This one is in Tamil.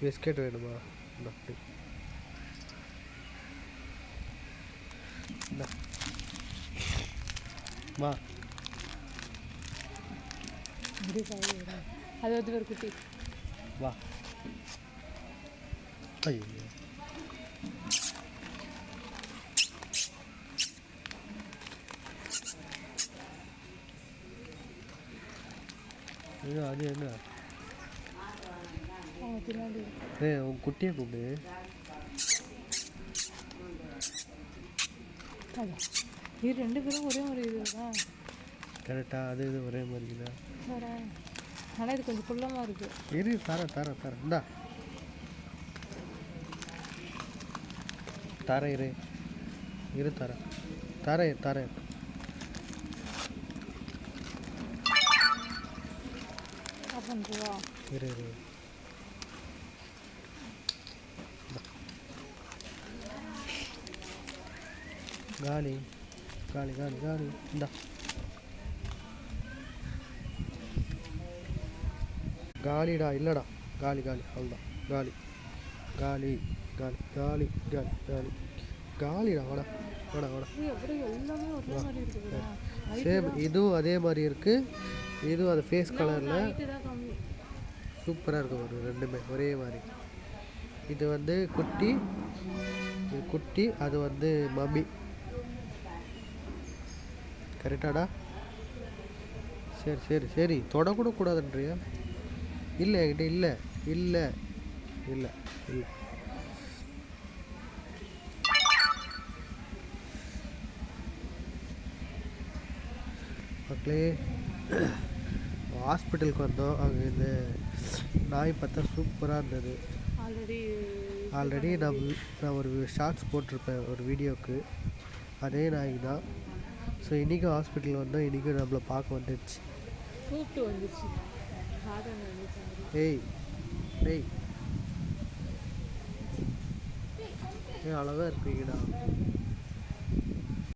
பிஸ்கெட் வேணுமா? அப்படி வா. அது வந்து ஒரு குட்டி. வா. ஐயோ அது என்ன? உன் குட்டியை கூப்பிடு. இது 2 பேரும் ஒரே மாதிரி இதுதான். கரெக்டாக அது இது ஒரே மாதிரி தான். ஆனால் இது கொஞ்சம் குள்ளமாக இருக்குது. இரு தர இந்தா தர இரு தர இரு காலி இந்தா காலிடா. இல்லைடா காலி அவ்வளோதான். காலிடா. வாடா. சேம் இதுவும் அதே மாதிரி இருக்குது. இதுவும் அது ஃபேஸ் கலரில் சூப்பராக இருக்கும். ஒரு ரெண்டுமே ஒரே மாதிரி. இது வந்து குட்டி அது வந்து மம்மி. கரெக்டாடா? சரி தொடக்கூட கூடாதுன்றியா? இல்லை என்கிட்ட இல்லை. மக்களே ஹாஸ்பிட்டலுக்கு வந்தோம். அங்கே இந்த நாய் பார்த்தா சூப்பராக இருந்தது. ஆல்ரெடி நான் ஒரு ஷார்ட்ஸ் போட்டிருப்பேன் ஒரு வீடியோவுக்கு. அதே நாய் தான். ஸோ இன்றைக்கும் ஹாஸ்பிட்டல் வந்தோம். இன்றைக்கும் நம்மளை பார்க்க வந்துடுச்சு. ஏய் அழகாக இருக்கீங்கடா.